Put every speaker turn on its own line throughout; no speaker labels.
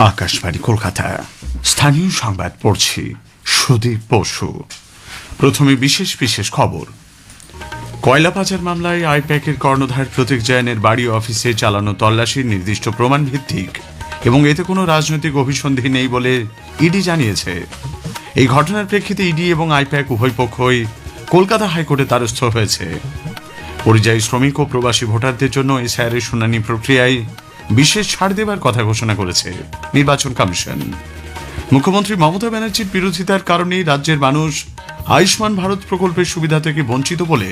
আকাশবাণী কলকাতা, স্থানীয় সংবাদ পড়ছি সুদীপ বসু। প্রথমে বিশেষ বিশেষ খবর। কয়লা পাচার মামলায় আইপ্যাকের কর্ণধার প্রতীক জৈনের বাড়ি অফিসে চালানো তল্লাশির নির্দিষ্ট প্রমাণ ভিত্তিক এবং এতে কোনো রাজনৈতিক অভিসন্ধি নেই বলে ইডি জানিয়েছে। এই ঘটনার প্রেক্ষিতে ইডি এবং আইপ্যাক উভয় পক্ষই কলকাতা হাইকোর্টে দ্বারস্থ হয়েছে। পরিযায়ী শ্রমিক ও প্রবাসী ভোটারদের জন্য এসআইআর শুনানি প্রক্রিয়ায় বিশেষ ছাড় দেবার কথা ঘোষণা করেছে নির্বাচন কমিশন। মুখ্যমন্ত্রী মমতা ব্যানার্জির বিরোধিতার কারণে রাজ্যের মানুষ আয়ুষ্মান ভারত প্রকল্পের সুবিধা থেকে বঞ্চিত বলে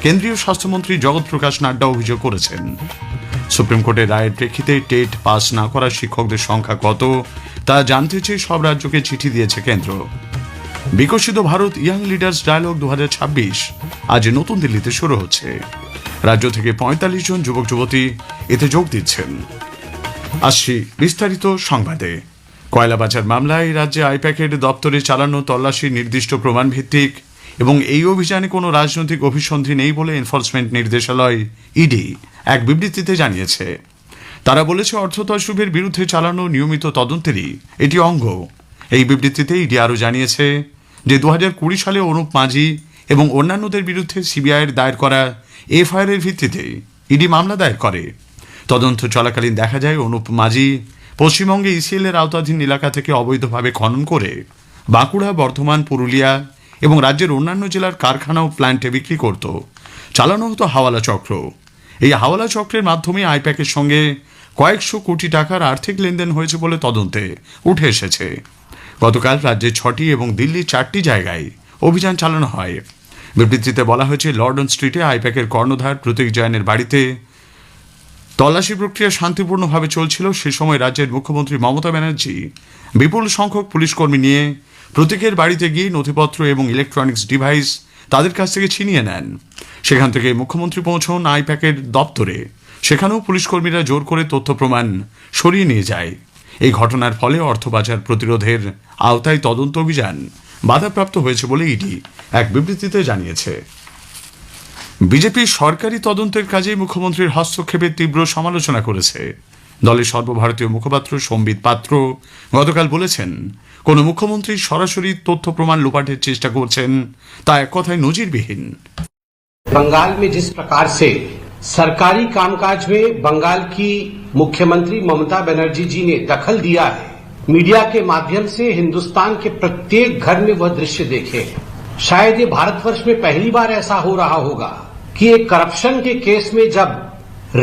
কেন্দ্রীয় স্বাস্থ্যমন্ত্রী জগৎ প্রকাশ নাড্ডা অভিযোগ করেছেন। সুপ্রিম কোর্টের রায়ের প্রেক্ষিতে টেট পাস না করা শিক্ষকদের সংখ্যা কত তা জানতে চেয়ে সব রাজ্যকে চিঠি দিয়েছে কেন্দ্র। বিকশিত ভারত ইয়াং লিডার্স ডায়ালগ 2026 আজ নতুন দিল্লিতে শুরু হচ্ছে। রাজ্য থেকে 45 জন যুবক যুবতী এতে যোগ দিচ্ছেন। আসছি বিস্তারিত সংবাদে। কয়লা পাচার মামলায় রাজ্যে আইপ্যাকের দপ্তরে চালানো তল্লাশির নির্দিষ্ট প্রমাণ ভিত্তিক এবং এই অভিযানে কোনো রাজনৈতিক অভিসন্ধি নেই বলে এনফোর্সমেন্ট নির্দেশালয় ইডি এক বিবৃতিতে জানিয়েছে। তারা বলেছে, অর্থ তছরুপের বিরুদ্ধে চালানো নিয়মিত তদন্তেরই এটি অঙ্গ। এই বিবৃতিতে ইডি আরও জানিয়েছে যে 2020 সালে অনুপ মাঝি এবং অন্যান্যদের বিরুদ্ধে সিবিআইয়ের দায়ের করা এফআইআর এর ভিত্তিতে ইডি মামলা দায়ের করে। তদন্ত চলাকালীন দেখা যায় অনুপ মাঝি পশ্চিমবঙ্গে ইসিএল এর আওতাধীন এলাকা থেকে অবৈধভাবে খনন করে বাঁকুড়া, বর্ধমান, পুরুলিয়া এবং রাজ্যের অন্যান্য জেলার কারখানা ও প্ল্যান্টে বিক্রি করত। চালানো হতো হাওয়ালা চক্র। এই হাওয়ালা চক্রের মাধ্যমে আইপ্যাকের সঙ্গে কয়েকশো কোটি টাকার আর্থিক লেনদেন হয়েছে বলে তদন্তে উঠে এসেছে। গতকাল রাজ্যে 6টি এবং দিল্লির 4টি জায়গায় অভিযান চালানো হয়। বিবৃতিতে বলা হয়েছে, লর্ডন স্ট্রিটে আইপ্যাকের কর্ণধার প্রতীক জৈনের বাড়িতে তল্লাশি প্রক্রিয়া শান্তিপূর্ণভাবে চলছিল। সে সময় রাজ্যের মুখ্যমন্ত্রী মমতা ব্যানার্জি বিপুল সংখ্যক পুলিশকর্মী নিয়ে প্রতীকের বাড়িতে গিয়ে নথিপত্র এবং ইলেকট্রনিক্স ডিভাইস তাদের কাছ থেকে ছিনিয়ে নেন। সেখান থেকে মুখ্যমন্ত্রী পৌঁছন আইপ্যাকের দপ্তরে। সেখানেও পুলিশকর্মীরা জোর করে তথ্য প্রমাণ সরিয়ে নিয়ে যায়। এই ঘটনার ফলে অর্থ পাচার প্রতিরোধের আওতায় তদন্ত অভিযান বাধাপ্রাপ্ত হয়েছে বলে ইডি এক বিবৃতিতে জানিয়েছে। বিজেপির সরকারি তদন্তের কাজে মুখ্যমন্ত্রীর হস্তক্ষেপের তীব্র সমালোচনা করেছে। দলের সর্বভারতীয় মুখপাত্র সম্বিত পাত্র গতকাল বলেছেন, কোন মুখ্যমন্ত্রী সরাসরি তথ্য প্রমাণ লোপাটের চেষ্টা করছেন তা এক কথায় নজিরবিহীন।
बंगाल में जिस प्रकार से सरकारी कामकाज में बंगाल की मुख्यमंत्री ममता बनर्जी जी ने दखल दिया है, मीडिया के माध्यम से हिंदुस्तान के प्रत्येक घर में वह दृश्य देखे। शायद ये भारतवर्ष में पहली बार ऐसा हो रहा होगा कि एक करप्शन के केस में जब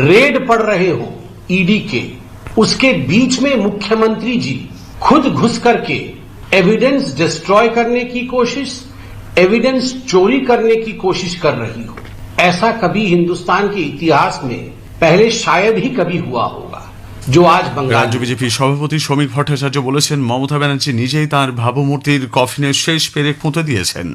रेड पड़ रहे हो ईडी के, उसके बीच में मुख्यमंत्री जी खुद घुस करके एविडेंस डिस्ट्रॉय करने की कोशिश, एविडेंस चोरी करने की कोशिश कर रही हो। ऐसा कभी हिंदुस्तान के इतिहास में पहले शायद ही कभी हुआ होगा। जो आज बंगाल
রাজ্য বিজেপি সভাপতি শ্রমিক ভট্টাচার্য বলেছেন, মমতা ব্যানার্জি নিজেই তাঁর ভাবমূর্তির কফিনের শেষ পেরেক পুঁতে দিয়েছেন।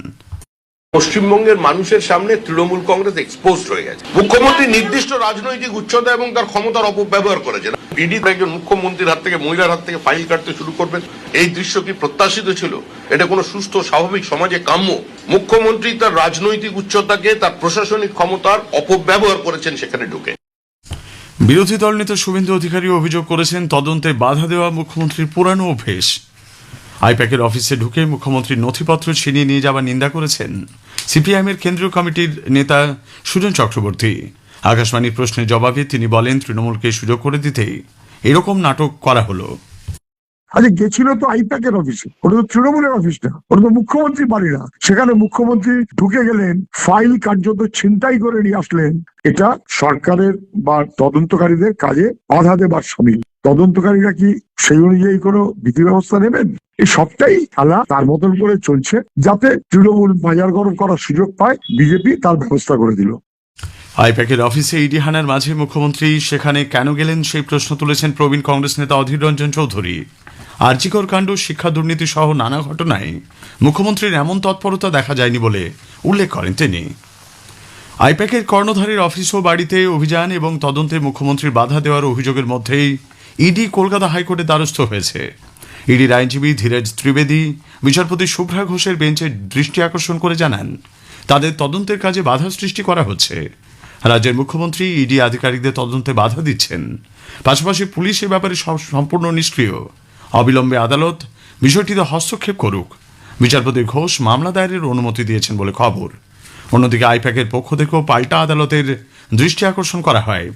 পশ্চিমবঙ্গের মানুষের সামনে তৃণমূল কংগ্রেস এক্সপোজড হয়ে গেছে। মুখ্যমন্ত্রী নির্দিষ্ট রাজনৈতিক উচ্চতা এবং তার ক্ষমতার অপব্যবহার করেছেন। ইডি একজন মুখ্যমন্ত্রীর হাত থেকে, মহিলার হাত থেকে ফাইল কাটতে শুরু করবেন, এই দৃশ্য কি প্রত্যাশিত ছিল? এটা কোনো সুস্থ স্বাভাবিক সমাজে কাম্য? মুখ্যমন্ত্রী তার রাজনৈতিক উচ্চতাকে, তার প্রশাসনিক ক্ষমতার অপব্যবহার করেছেন সেখানে ঢুকে।
বিরোধী দল নেতা শুভেন্দু অধিকারী অভিযোগ করেছেন, তদন্তে বাধা দেওয়া মুখ্যমন্ত্রীর পুরানো অভ্যেস। আইপ্যাকের অফিসে ঢুকে মুখ্যমন্ত্রীর নথিপত্র ছিনিয়ে নিয়ে যাওয়ার নিন্দা করেছেন সিপিআইএমের কেন্দ্রীয় কমিটির নেতা সুজন চক্রবর্তী। আকাশবাণীর প্রশ্নের জবাবে তিনি বলেন, তৃণমূলকে সুযোগ করে দিতেই এরকম নাটক করা হলো।
আরে গেছিল তো আইপ্যাকের অফিসে, ওটা তো তৃণমূলের অফিস না, ওটা তো মুখ্যমন্ত্রী বাড়ি না। সেখানে মুখ্যমন্ত্রী ঢুকে গেলেন, ফাইল কার্যত ছিনতাই করে নিয়ে আসলেন। এটা সরকারের বা তদন্তকারীদের কাজে বাধা দেবার সামিল। তদন্তকারীরা কি সেই অনুযায়ী কোনো বিধি ব্যবস্থা নেবেন? এই সবটাই খেলা তার মতন করে চলছে, যাতে তৃণমূল বাজার গরম করার সুযোগ পায়। বিজেপি তার ব্যবস্থা করে দিল।
আইপ্যাকের অফিসে ইডি হানার মাঝে মুখ্যমন্ত্রী সেখানে কেন গেলেন সেই প্রশ্ন তুলেছেন প্রবীণ কংগ্রেস নেতা অধীর রঞ্জন চৌধুরী। আরজিকর কাণ্ড, শিক্ষা দুর্নীতি সহ নানা ঘটনায় মুখ্যমন্ত্রীর এমন তৎপরতা দেখা যায়নি বলে উল্লেখ করেন তিনি। আইপ্যাকের কর্ণধারের অফিস ও বাড়িতে অভিযান এবং তদন্তে মুখ্যমন্ত্রীর বাধা দেওয়ার অভিযোগের মধ্যেই ইডি কলকাতা হাইকোর্টে দ্বারস্থ হয়েছে। ইডির আইনজীবী ধীরেজ ত্রিবেদী বিচারপতি শুভ্রা ঘোষের বেঞ্চে দৃষ্টি আকর্ষণ করে জানান, তাদের তদন্তের কাজে বাধা সৃষ্টি করা হচ্ছে। রাজ্যের মুখ্যমন্ত্রী ইডি আধিকারিকদের তদন্তে বাধা দিচ্ছেন। পাশাপাশি পুলিশ এ ব্যাপারে সম্পূর্ণ নিষ্ক্রিয়। অবিলম্বে আদালত বিষয়টিতে হস্তক্ষেপ করুক। বিচারপতি ঘোষ মামলা দায়েরের অনুমতি দিয়েছেন বলে খবর। অন্যদিকে আইপ্যাকের পক্ষ থেকেও পাল্টা আদালতের দৃষ্টি আকর্ষণ করা হয়।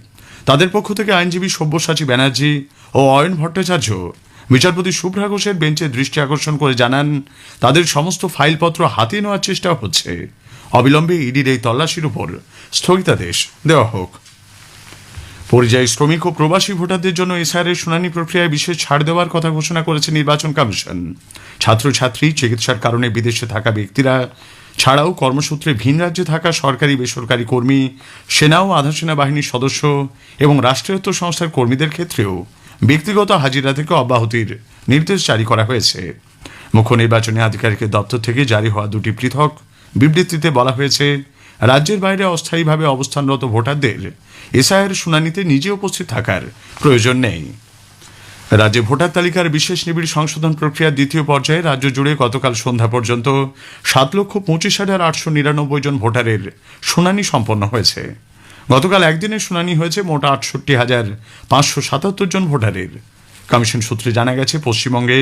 তাদের পক্ষ থেকে আইনজীবী সব্যসাচী ব্যানার্জি ও অয়ন ভট্টাচার্য বিচারপতি শুভ্রা ঘোষের বেঞ্চে দৃষ্টি আকর্ষণ করে জানান, তাদের সমস্ত ফাইলপত্র হাতিয়ে নেওয়ার চেষ্টা হচ্ছে। অবিলম্বে ইডির এই তল্লাশির উপর স্থগিতাদেশ দেওয়া হোক। পরিযায়ী শ্রমিক ও প্রবাসী ভোটারদের জন্য এসআইআর শুনানি প্রক্রিয়ায় বিশেষ ছাড় দেওয়ার কথা ঘোষণা করেছে নির্বাচন কমিশন। ছাত্রছাত্রী, চিকিৎসার কারণে বিদেশে থাকা ব্যক্তিরা ছাড়াও কর্মসূত্রে ভিন রাজ্যে থাকা সরকারি বেসরকারি কর্মী, সেনা ও আধা সেনা বাহিনীর সদস্য এবং রাষ্ট্রায়ত্ত সংস্থার কর্মীদের ক্ষেত্রেও ব্যক্তিগত হাজিরা থেকে অব্যাহতির নির্দেশ জারি করা হয়েছে। মুখ্য নির্বাচনী আধিকারিকের দপ্তর থেকে জারি হওয়া দুটি পৃথক বিবৃতিতে বলা হয়েছে, রাজ্যের বাইরে অস্থায়ীভাবে অবস্থানরত ভোটারদের এসআইআর শুনানিতে নিজে উপস্থিত থাকার প্রয়োজন নেই। রাজ্যে ভোটার তালিকার বিশেষ নিবিড় সংশোধন প্রক্রিয়ার দ্বিতীয় পর্যায়ে রাজ্য জুড়ে গতকাল সন্ধ্যা পর্যন্ত 7,25,899 জন ভোটারের শুনানি সম্পন্ন হয়েছে। গতকাল একদিনের শুনানি হয়েছে মোট 68,577 জন ভোটারের। কমিশন সূত্রে জানা গেছে, পশ্চিমবঙ্গে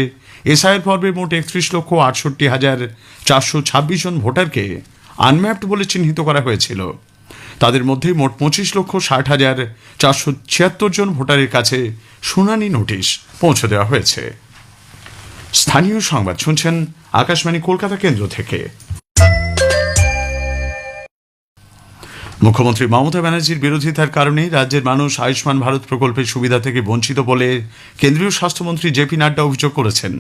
এসআইআর পর্বে মোট 31,68,426 জন ভোটারকে আনম্যাপড বলে চিহ্নিত করা হয়েছিল। তাদের মধ্যে মোট 25,60,476 জন ভোটারের কাছে শুনানি নোটিশ পৌঁছে দেওয়া হয়েছে। স্থানীয় সংবাদ শুনছেন আকাশবাণী কলকাতা কেন্দ্র থেকে। মুখ্যমন্ত্রী মমতা ব্যানার্জির বিরোধিতার কারণে রাজ্যের মানুষ আয়ুষ্মান ভারত প্রকল্পের সুবিধা থেকে বঞ্চিত বলে কেন্দ্রীয় স্বাস্থ্যমন্ত্রী জেপি নাড্ডা অভিযোগ করেছেন।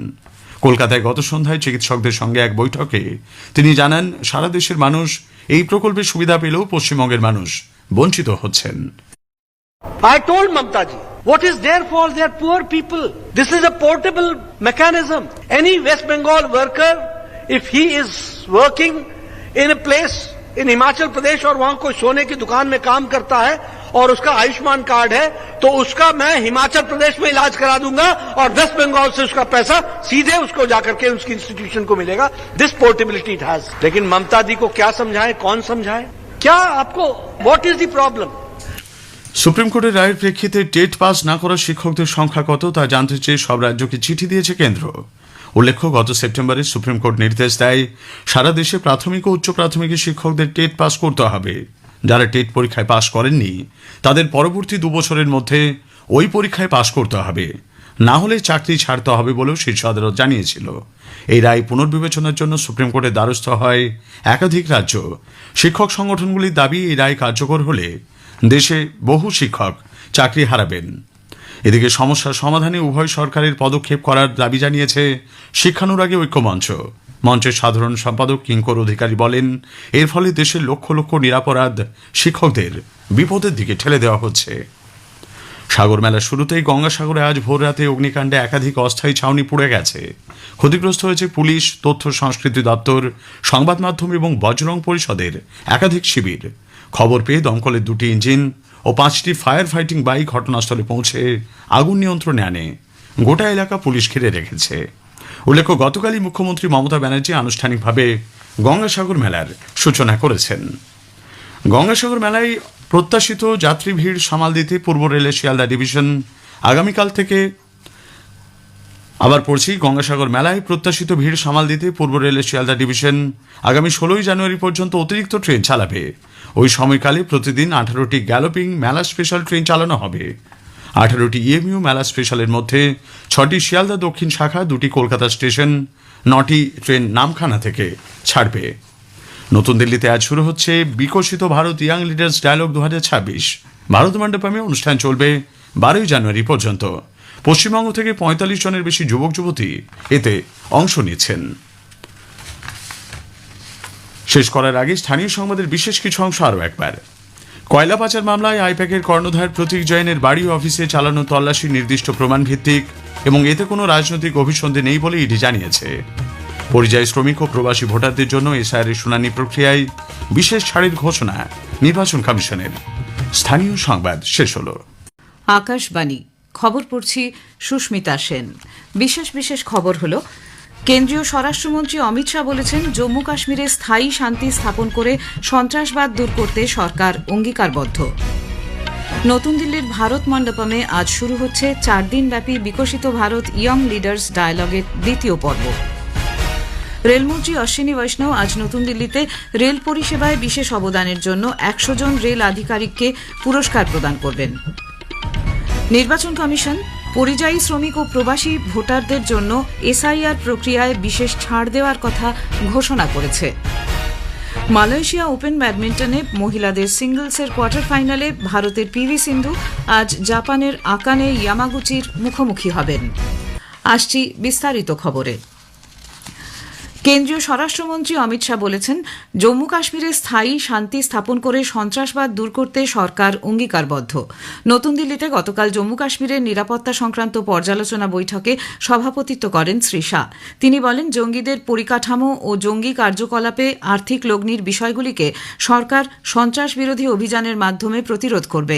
কলকাতায় গত সন্ধ্যায় চিকিৎসকদের সঙ্গে এক বৈঠকে তিনি জানান, সারা দেশের মানুষ এই প্রকল্পের সুবিধা পেলেও পশ্চিমবঙ্গের মানুষ বঞ্চিত হচ্ছেন।
I told Mamta ji, what is their fault? They are poor people. This is a portable mechanism. Any West Bengal worker, if he is working in a place in Himachal Pradesh और वहां कोई सोने की दुकान में काम करता है और उसका आयुष्मान कार्ड है, तो उसका मैं हिमाचल प्रदेश में इलाज करा दूंगा और वेस्ट बंगाल से उसका पैसा सीधे उसको जाकर के उसकी इंस्टीट्यूशन को मिलेगा। This portability it has. लेकिन ममता जी को क्या समझाएं, कौन समझाए? क्या आपको what is the problem?
Supreme কোর্টের রায়ের প্রেক্ষিতে টেট পাস না করা শিক্ষকদের সংখ্যা কত তা জানতে চেয়ে সব রাজ্যকে চিঠি দিয়েছে কেন্দ্র। উল্লেখ্য, গত সেপ্টেম্বরে সুপ্রিম কোর্ট নির্দেশ দেয়, সারা দেশে প্রাথমিক ও উচ্চ প্রাথমিকের শিক্ষকদের টেট পাস করতে হবে। যারা টেট পরীক্ষায় পাশ করেননি তাদের পরবর্তী 2 বছরের মধ্যে ওই পরীক্ষায় পাশ করতে হবে, না হলে চাকরি ছাড়তে হবে বলেও শীর্ষ আদালত জানিয়েছিল। এই রায় পুনর্বিবেচনার জন্য সুপ্রিম কোর্টের দ্বারস্থ হয় একাধিক রাজ্য। শিক্ষক সংগঠনগুলির দাবি, এই রায় কার্যকর হলে দেশে বহু শিক্ষক চাকরি হারাবেন। এদিকে সমস্যার সমাধানে উভয় সরকারের পদক্ষেপ করার দাবি জানিয়েছে শিক্ষানুরাগী ঐক্যমঞ্চ। মঞ্চের সাধারণ সম্পাদক কিঙ্কর অধিকারী বলেন, এর ফলে দেশের লক্ষ লক্ষ নিরাপরাধ শিক্ষকদের বিপদের দিকে ঠেলে দেওয়া হচ্ছে। সাগর মেলার শুরুতেই গঙ্গাসাগরে আজ ভোর রাতে অগ্নিকাণ্ডে একাধিক অস্থায়ী ছাউনি পুড়ে গেছে। ক্ষতিগ্রস্ত হয়েছে পুলিশ, তথ্য সংস্কৃতি দপ্তর, সংবাদ মাধ্যম এবং বজরং পরিষদের একাধিক শিবির। খবর পেয়ে দমকলের 2টি ইঞ্জিন ও 5টি ফায়ার ফাইটিং বাইক ঘটনাস্থলে পৌঁছে আগুন নিয়ন্ত্রণে আনে। গোটা এলাকা পুলিশ ঘিরে রেখেছে। উল্লেখ্য, গতকালই মুখ্যমন্ত্রী মমতা ব্যানার্জি আনুষ্ঠানিকভাবে গঙ্গাসাগর মেলার সূচনা করেছেন। গঙ্গাসাগর মেলায় প্রত্যাশিত যাত্রী ভিড় সামাল দিতে পূর্ব রেলের শিয়ালদা ডিভিশন আগামীকাল থেকে গঙ্গাসাগর মেলায় প্রত্যাশিত ভিড় সামাল দিতে পূর্ব রেলের শিয়ালদা ডিভিশন আগামী 16 জানুয়ারি পর্যন্ত অতিরিক্ত ট্রেন চালাবে। ওই সময়কালে প্রতিদিন 18টি গ্যালোপিং মেলা স্পেশাল ট্রেন চালানো হবে। 18টি ইএমইউ মেলা স্পেশালের মধ্যে 6টি শিয়ালদা দক্ষিণ শাখা, 2টি কলকাতা স্টেশন, 9টি ট্রেন নামখানা থেকে ছাড়বে। নতুন দিল্লিতে আজ শুরু হচ্ছে Viksit Bharat young leaders dialogue 2026। Bharat মণ্ডপমে অনুষ্ঠান চলবে 12 জানুয়ারি পর্যন্ত। পশ্চিমবঙ্গ থেকে 45 জনের বেশি যুবক যুবতী এতে অংশ নিচ্ছেন। শেষ করার আগে স্থানীয় সংবাদের বিশেষ কিছু অংশ আরও একবার। কয়লা পাচার মামলায় আইপ্যাকের কর্ণধার প্রতীক জৈনের বাড়ি অফিসে চালানো তল্লাশি নির্দিষ্ট প্রমাণ ভিত্তিক এবং এতে কোনো রাজনৈতিক অভিসন্ধি নেই বলে ইডি জানিয়েছে। পরিযায়ী শ্রমিক ও প্রবাসী ভোটারদের জন্য এসআইআর শুনানি প্রক্রিয়ায় বিশেষ ছাড়ের ঘোষণা নির্বাচন কমিশনের। স্থানীয় সংবাদ শেষ হল।
আকাশবাণী খবর পড়ছি সুস্মিতা সেন। বিশেষ বিশেষ খবর হলো, কেন্দ্রীয় স্বরাষ্ট্রমন্ত্রী অমিত শাহ বলেছেন, জম্মু কাশ্মীরে স্থায়ী শান্তি স্থাপন করে সন্ত্রাসবাদ দূর করতে সরকার অঙ্গীকারবদ্ধ। নতুন দিল্লির ভারত মণ্ডপমে আজ শুরু হচ্ছে 4 দিনব্যাপী বিকশিত ভারত ইয়ং লিডার্স ডায়ালগের দ্বিতীয় পর্ব। রেলমন্ত্রী অশ্বিনী বৈষ্ণব আজ নতুন দিল্লিতে রেল পরিষেবায় বিশেষ অবদানের জন্য 100 জন রেল আধিকারিককে পুরস্কার প্রদান করবেন। নির্বাচন কমিশন পরিযায়ী শ্রমিক ও প্রবাসী ভোটারদের জন্য এসআইআর প্রক্রিয়ায় বিশেষ ছাড় দেওয়ার কথা ঘোষণা করেছে। মালয়েশিয়া ওপেন ব্যাডমিন্টনে মহিলাদের সিঙ্গলসের কোয়ার্টার ফাইনালে ভারতের পিভি সিন্ধু আজ জাপানের আকানে ইয়ামাগুচির মুখোমুখি হবেন। আসছি বিস্তারিত খবরে। কেন্দ্রীয় স্বরাষ্ট্রমন্ত্রী অমিত শাহ বলেছেন, জম্মু কাশ্মীরে স্থায়ী শান্তি স্থাপন করে সন্ত্রাসবাদ দূর করতে সরকার অঙ্গীকারবদ্ধ। নতুন দিল্লিতে গতকাল জম্মু কাশ্মীরের নিরাপত্তা সংক্রান্ত পর্যালোচনা বৈঠকে সভাপতিত্ব করেন শ্রী শাহ। তিনি বলেন, জঙ্গিদের পরিকাঠামো ও জঙ্গি কার্যকলাপে আর্থিক লগ্নির বিষয়গুলিকে সরকার সন্ত্রাস বিরোধী অভিযানের মাধ্যমে প্রতিরোধ করবে।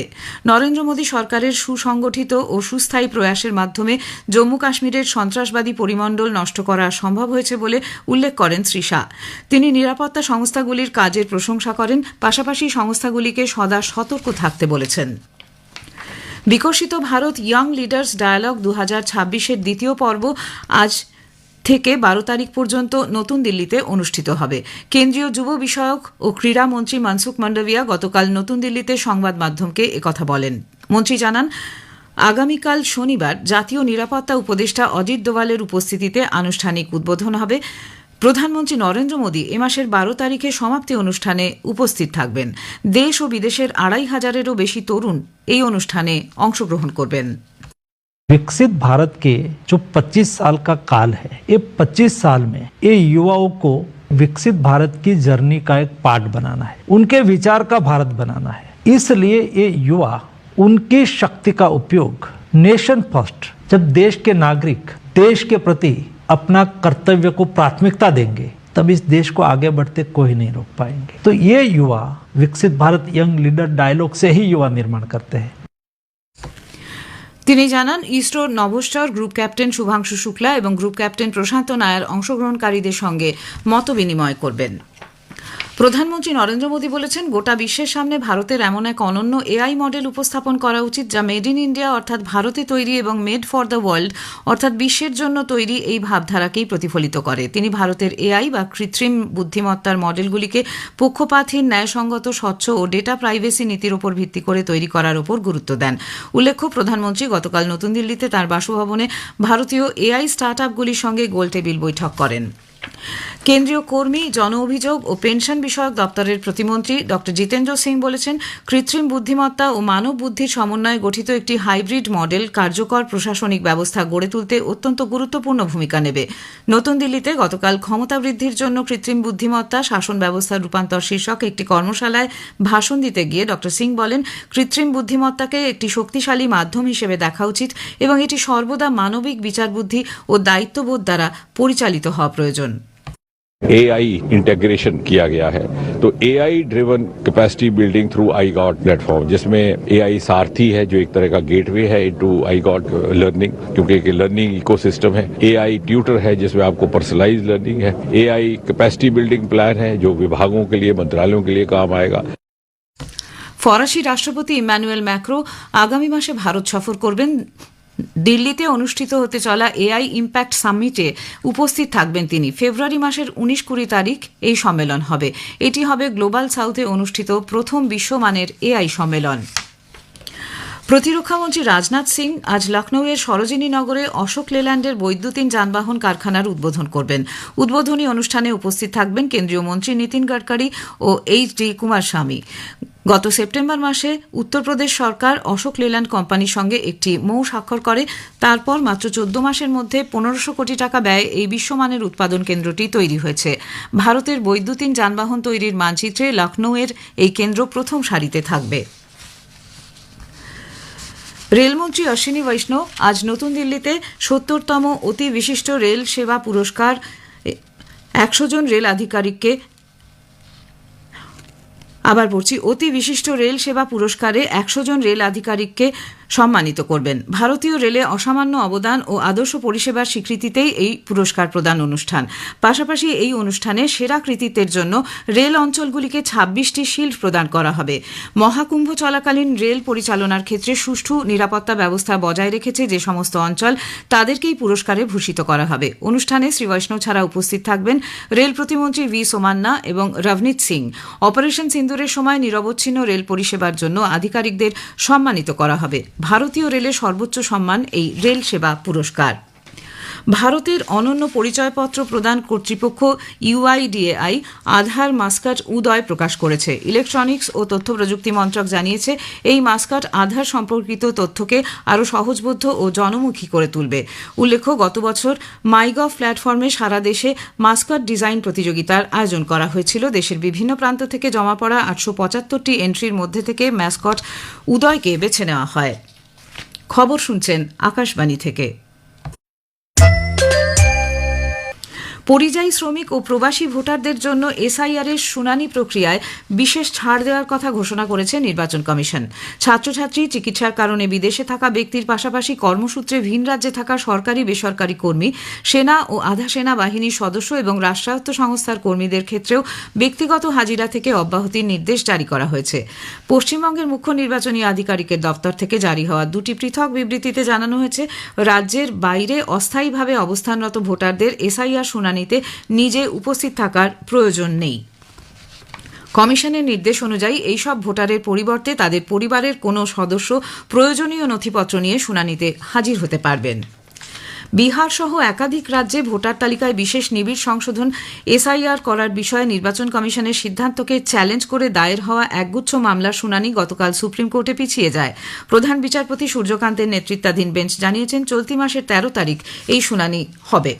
নরেন্দ্র মোদী সরকারের সুসংগঠিত ও সুস্থায়ী প্রয়াসের মাধ্যমে জম্মু কাশ্মীরের সন্ত্রাসবাদী পরিমণ্ডল নষ্ট করা সম্ভব হয়েছে বলে উল্লেখ করেন শ্রী শাহ। তিনি নিরাপত্তা সংস্থাগুলির কাজের প্রশংসা করেন, পাশাপাশি সংস্থাগুলিকে সদা সতর্ক থাকতে বলেছেন। বিকশিত ভারত ইয়ং লিডার্স ডায়ালগ 2026-এর দ্বিতীয় পর্ব আজ থেকে 12 তারিখ পর্যন্ত নতুন দিল্লিতে অনুষ্ঠিত হবে। কেন্দ্রীয় যুব বিষয়ক ও ক্রীড়া মন্ত্রী মনসুখ মান্ডভিয়া গতকাল নতুন দিল্লিতে সংবাদ মাধ্যমকে একথা বলেন। মন্ত্রী জানান, আগামীকাল শনিবার জাতীয় নিরাপত্তা উপদেষ্টা অজিত দোভালের উপস্থিতিতে আনুষ্ঠানিক উদ্বোধন হবে। প্রধানমন্ত্রী নরেন্দ্র মোদী এ মাসের 12 তারিখে সমাপ্তি অনুষ্ঠানে উপস্থিত থাকবেন। দেশ ও বিদেশের 2500-এরও বেশি তরুণ এই অনুষ্ঠানে অংশগ্রহণ করবেন।
विकसित भारत के जो 25 साल का काल है, ये 25 साल में ये युवाओं को विकसित भारत की जर्नी का एक पार्ट बनाना है, उनके विचार का भारत बनाना है। इसलिए ये युवा उनकी शक्ति का उपयोग नेशन फर्स्ट, जब देश के नागरिक देश के प्रति अपना कर्तव्य को प्राथमिकता देंगे, तब इस देश को आगे बढ़ते कोई नहीं रोक पाएंगे। तो ये युवा विकसित भारत यंग लीडर डायलॉग से ही युवा निर्माण करते हैं।
তিনি জানান, ইসরোর নভোশ্চর গ্রুপ ক্যাপ্টেন শুভাংশু শুক্লা এবং গ্রুপ ক্যাপ্টেন প্রশান্ত নায়ার অংশগ্রহণকারীদের সঙ্গে মত বিনিময় করবেন। প্রধানমন্ত্রী নরেন্দ্র মোদী বলেছেন, গোটা বিশ্বের সামনে ভারতের এমন এক অনন্য এআই মডেল উপস্থাপন করা উচিত যা মেড ইন ইন্ডিয়া অর্থাৎ ভারতে তৈরি এবং মেড ফর দ্য ওয়ার্ল্ড অর্থাৎ বিশ্বের জন্য তৈরি এই ভাবধারাকেই প্রতিফলিত করে। তিনি ভারতের এআই বা কৃত্রিম বুদ্ধিমত্তার মডেলগুলিকে পক্ষপাতহীন, ন্যায়সঙ্গত, স্বচ্ছ ও ডেটা প্রাইভেসি নীতির উপর ভিত্তি করে তৈরি করার উপর গুরুত্ব দেন। উল্লেখ্য, প্রধানমন্ত্রী গতকাল নতুন দিল্লিতে তাঁর বাসভবনে ভারতীয় এআই স্টার্ট আপগুলির সঙ্গে গোলটেবিল বৈঠক করেন। কেন্দ্রীয় কর্মী, জন অভিযোগ ও পেনশন বিষয়ক দপ্তরের প্রতিমন্ত্রী ড জিতেন্দ্র সিং বলেছেন, কৃত্রিম বুদ্ধিমত্তা ও মানব বুদ্ধির সমন্বয়ে গঠিত একটি হাইব্রিড মডেল কার্যকর প্রশাসনিক ব্যবস্থা গড়ে তুলতে অত্যন্ত গুরুত্বপূর্ণ ভূমিকা নেবে। নতুন দিল্লিতে গতকাল ক্ষমতা বৃদ্ধির জন্য কৃত্রিম বুদ্ধিমত্তা শাসন ব্যবস্থার রূপান্তর শীর্ষক একটি কর্মশালায় ভাষণ দিতে গিয়ে ড সিং বলেন, কৃত্রিম বুদ্ধিমত্তাকে একটি শক্তিশালী মাধ্যম হিসেবে দেখা উচিত এবং এটি সর্বদা মানবিক বিচারবুদ্ধি ও দায়িত্ববোধ দ্বারা পরিচালিত হওয়া প্রয়োজন।
AI इंटीग्रेशन किया गया है, तो AI driven capacity building through iGOT platform, जिसमें AI सारथी है जो एक तरह का गेटवे है इनटू iGOT लर्निंग, क्योंकि एक लर्निंग इकोसिस्टम है। AI ट्यूटर है जिसमें आपको पर्सनलाइज लर्निंग है। AI कैपेसिटी बिल्डिंग प्लान है जो विभागों के लिए, मंत्रालयों के लिए काम आएगा।
ফরাসি রাষ্ট্রপতি ইম্যানুয়েল ম্যাক্রো আগামী মাসে ভারত সফর করবেন। দিল্লিতে অনুষ্ঠিত হতে চলা এআই ইম্প্যাক্ট সামিটে উপস্থিত থাকবেন তিনি। ফেব্রুয়ারি মাসের 19-20 তারিখ এই সম্মেলন হবে। এটি হবে গ্লোবাল সাউথে অনুষ্ঠিত প্রথম বিশ্বমানের এআই সম্মেলন। প্রতিরক্ষামন্ত্রী রাজনাথ সিং আজ লখনৌয়ের সরোজিনী নগরে অশোক লেল্যান্ডের বৈদ্যুতিন যানবাহন কারখানার উদ্বোধন করবেন। উদ্বোধনী অনুষ্ঠানে উপস্থিত থাকবেন কেন্দ্রীয় মন্ত্রী নীতিন গডকরি ও এইচ.ডি. কুমারস্বামী। গত সেপ্টেম্বর মাসে উত্তরপ্রদেশ সরকার অশোক লেল্যান্ড কোম্পানির সঙ্গে একটি মৌ স্বাক্ষর করে। তারপর মাত্র 14 মাসের মধ্যে 1500 কোটি টাকা ব্যয়ে এই বিশ্বমানের উৎপাদন কেন্দ্রটি তৈরি হয়েছে। ভারতের বৈদ্যুতিন যানবাহন তৈরির মানচিত্রে লখনৌয়ের এই কেন্দ্র প্রথম সারিতে থাকবে। রেলমন্ত্রী অশ্বিনী বৈষ্ণব আজ নতুন দিল্লিতে 70তম অতি বিশিষ্ট রেল সেবা পুরস্কার 100 জন রেল আধিকারিককে অতি বিশিষ্ট রেল সেবা পুরস্কারে 100 জন রেল আধিকারিককে সম্মানিত করবেন। ভারতীয় রেলে অসামান্য অবদান ও আদর্শ পরিষেবার স্বীকৃতিতেই এই পুরস্কার প্রদান অনুষ্ঠান। পাশাপাশি এই অনুষ্ঠানে সেরা কৃতিত্বের জন্য রেল অঞ্চলগুলিকে 26টি শিল্ড প্রদান করা হবে। মহাকুম্ভ চলাকালীন রেল পরিচালনার ক্ষেত্রে সুষ্ঠু নিরাপত্তা ব্যবস্থা বজায় রেখেছে যে সমস্ত অঞ্চল, তাদেরকেই পুরস্কারে ভূষিত করা হবে। অনুষ্ঠানে শ্রী বৈষ্ণব ছাড়া উপস্থিত থাকবেন রেল প্রতিমন্ত্রী ভি সোমান্না এবং রভনীত সিং। অপারেশন সিন্দুরের সময় নিরবচ্ছিন্ন রেল পরিষেবার জন্য আধিকারিকদের সম্মানিত করা হবে। ভারতীয় রেলের সর্বোচ্চ সম্মান এই রেল সেবা পুরস্কার। ভারতের অনন্য পরিচয়পত্র প্রদান কর্তৃপক্ষ ইউআইডিএআই আধার মাস্কাট উদয় প্রকাশ করেছে। ইলেকট্রনিক্স ও তথ্য প্রযুক্তি মন্ত্রক জানিয়েছে এই মাস্কাট আধার সম্পর্কিত তথ্যকে আরও সহজবোধ্য ও জনমুখী করে তুলবে। উল্লেখ্য, গত বছর মাইগভ প্ল্যাটফর্মে সারা দেশে মাস্কাট ডিজাইন প্রতিযোগিতার আয়োজন করা হয়েছিল। দেশের বিভিন্ন প্রান্ত থেকে জমা পড়া 875টি এন্ট্রির মধ্যে থেকে ম্যাসকট উদয়কে বেছে নেওয়া হয়। খবর শুনছেন আকাশবাণী থেকে। পরিযায়ী শ্রমিক ও প্রবাসী ভোটারদের জন্য এসআইআর এর শুনানি প্রক্রিয়ায় বিশেষ ছাড় দেওয়ার কথা ঘোষণা করেছে নির্বাচন কমিশন। ছাত্রছাত্রী, চিকিৎসার কারণে বিদেশে থাকা ব্যক্তির পাশাপাশি কর্মসূত্রে ভিন রাজ্যে থাকা সরকারি বেসরকারি কর্মী, সেনা ও আধা সেনা বাহিনীর সদস্য এবং রাষ্ট্রায়ত্ত সংস্থার কর্মীদের ক্ষেত্রেও ব্যক্তিগত হাজিরা থেকে অব্যাহতির নির্দেশ জারি করা হয়েছে। পশ্চিমবঙ্গের মুখ্য নির্বাচনী আধিকারিকের দপ্তর থেকে জারি হওয়া দুটি পৃথক বিবৃতিতে জানানো হয়েছে, রাজ্যের বাইরে অস্থায়ীভাবে অবস্থানরত ভোটারদের এসআইআর শুনানি নিজে উপস্থিত থাকার প্রয়োজন নেই। কমিশনের নির্দেশ অনুযায়ী এইসব ভোটারের পরিবর্তে তাদের পরিবারের কোনো সদস্য প্রয়োজনীয় নথিপত্র নিয়ে শুনানিতে হাজির হতে পারবেন। বিহার সহ একাধিক রাজ্যে ভোটার তালিকায় বিশেষ নিবিড় সংশোধন এসআইআর করার বিষয়ে নির্বাচন কমিশনের সিদ্ধান্তকে চ্যালেঞ্জ করে দায়ের হওয়া একগুচ্ছ মামলার শুনানি গতকাল সুপ্রিম কোর্টে পিছিয়ে যায়। প্রধান বিচারপতি সূর্যকান্তের নেতৃত্বাধীন বেঞ্চ জানিয়েছেন, চলতি মাসের 13 তারিখ এই শুনানি হবে।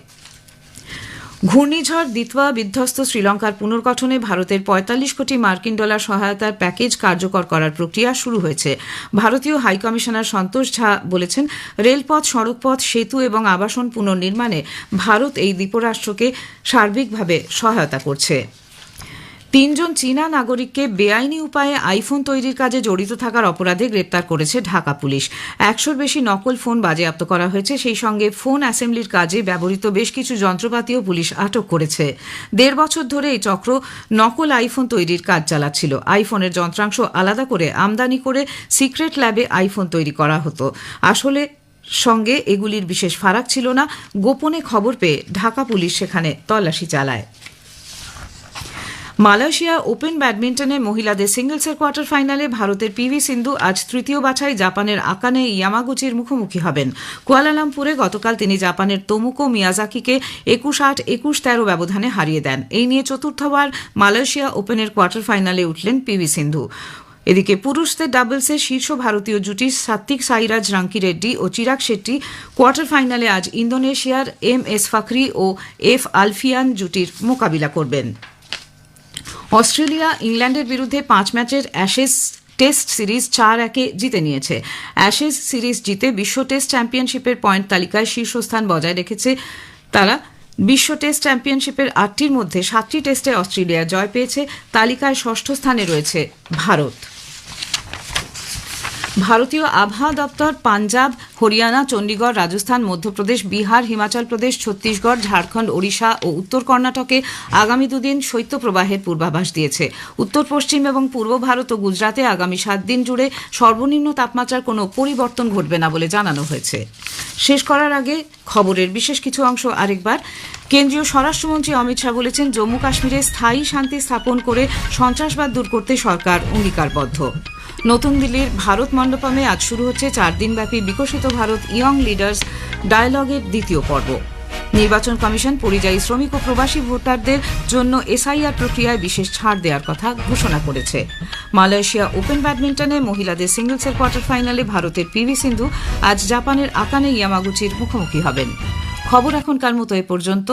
ঘূর্ণিঝড় দিতওয়া বিধ্বস্ত শ্রীলঙ্কার পুনর্গঠনে ভারতের 45 কোটি মার্কিন ডলার সহায়তার প্যাকেজ কার্যকর করার প্রক্রিয়া শুরু হয়েছে। ভারতীয় হাইকমিশনার সন্তোষ ঝা বলেছেন, রেলপথ, সড়কপথ, সেতু এবং আবাসন পুনর্নির্মাণে ভারত এই দ্বীপরাষ্ট্রকে সার্বিকভাবে সহায়তা করছে। 3 জন চীনা নাগরিককে বেআইনি উপায়ে আইফোন তৈরির কাজে জড়িত থাকার অপরাধে গ্রেপ্তার করেছে ঢাকা পুলিশ। 100-র বেশি নকল ফোন বাজেয়াপ্ত করা হয়েছে। সেই সঙ্গে ফোন অ্যাসেম্বলির কাজে ব্যবহৃত বেশ কিছু যন্ত্রপাতিও পুলিশ আটক করেছে। 1.5 বছর ধরে এই চক্র নকল আইফোন তৈরির কাজ চালাচ্ছিল। আইফোনের যন্ত্রাংশ আলাদা করে আমদানি করে সিক্রেট ল্যাবে আইফোন তৈরি করা হতো। আসলে সঙ্গে এগুলির বিশেষ ফারাক ছিল না। গোপনে খবর পেয়ে ঢাকা পুলিশ সেখানে তল্লাশি চালায়। মালয়েশিয়া ওপেন ব্যাডমিন্টনে মহিলাদের সিঙ্গলসের কোয়ার্টার ফাইনালে ভারতের পিভি সিন্ধু আজ তৃতীয় বাছাই জাপানের আকানে ইয়ামাগুচির মুখোমুখি হবেন। কুয়ালালামপুরে গতকাল তিনি জাপানের তোমুকো মিয়াজাকিকে 21-8, 21-13 ব্যবধানে হারিয়ে দেন। এই নিয়ে চতুর্থবার মালয়েশিয়া ওপেনের কোয়ার্টার ফাইনালে উঠলেন পিভি সিন্ধু। এদিকে পুরুষদের ডাবলসে শীর্ষ ভারতীয় জুটি সাত্বিক সাইরাজ রাঙ্কি রেড্ডি ও চিরাগ শেট্টি কোয়ার্টার ফাইনালে আজ ইন্দোনেশিয়ার এম.এস. ফাখরি ও এফ. আলফিয়ান জুটির মোকাবিলা করবেন। অস্ট্রেলিয়া ইংল্যান্ডের বিরুদ্ধে 5 ম্যাচের অ্যাশেজ টেস্ট সিরিজ 4-1 জিতে নিয়েছে। অ্যাশেজ সিরিজ জিতে বিশ্ব টেস্ট চ্যাম্পিয়নশিপের পয়েন্ট তালিকায় শীর্ষস্থান বজায় রেখেছে তারা। বিশ্ব টেস্ট চ্যাম্পিয়নশিপের 8টির মধ্যে 7টি টেস্টে অস্ট্রেলিয়া জয় পেয়েছে। তালিকায় 6ষ্ঠ স্থানে রয়েছে ভারত। ভারতীয় আবহাওয়া দপ্তর পাঞ্জাব, হরিয়ানা, চণ্ডীগড়, রাজস্থান, মধ্যপ্রদেশ, বিহার, হিমাচল প্রদেশ, ছত্তিশগড়, ঝাড়খণ্ড, ওড়িশা ও উত্তর কর্ণাটকে আগামী 2 দিন শৈত্যপ্রবাহের পূর্বাভাস দিয়েছে। উত্তর পশ্চিম এবং পূর্ব ভারত ও গুজরাতে আগামী 7 দিন জুড়ে সর্বনিম্ন তাপমাত্রার কোনো পরিবর্তন ঘটবে না বলে জানানো হয়েছে। শেষ করার আগে খবরের বিশেষ কিছু অংশ আরেকবার। কেন্দ্রীয় স্বরাষ্ট্রমন্ত্রী অমিত শাহ বলেছেন, জম্মু কাশ্মীরে স্থায়ী শান্তি স্থাপন করে সন্ত্রাসবাদ দূর করতে সরকার অঙ্গীকারবদ্ধ। নতুন দিল্লির ভারত মণ্ডপমে আজ শুরু হচ্ছে 4 দিনব্যাপী বিকশিত ভারত ইয়ং লিডার্স ডায়ালগের দ্বিতীয় পর্ব। নির্বাচন কমিশন পরিযায়ী শ্রমিক ও প্রবাসী ভোটারদের জন্য এসআইআর প্রক্রিয়ায় বিশেষ ছাড় দেওয়ার কথা ঘোষণা করেছে। মালয়েশিয়া ওপেন ব্যাডমিন্টনে মহিলাদের সিঙ্গলসের কোয়ার্টার ফাইনালে ভারতের পিভি সিন্ধু আজ জাপানের আকানে ইয়ামাগুচির মুখোমুখি হবেন। খবর এখনকার মতো এ পর্যন্ত।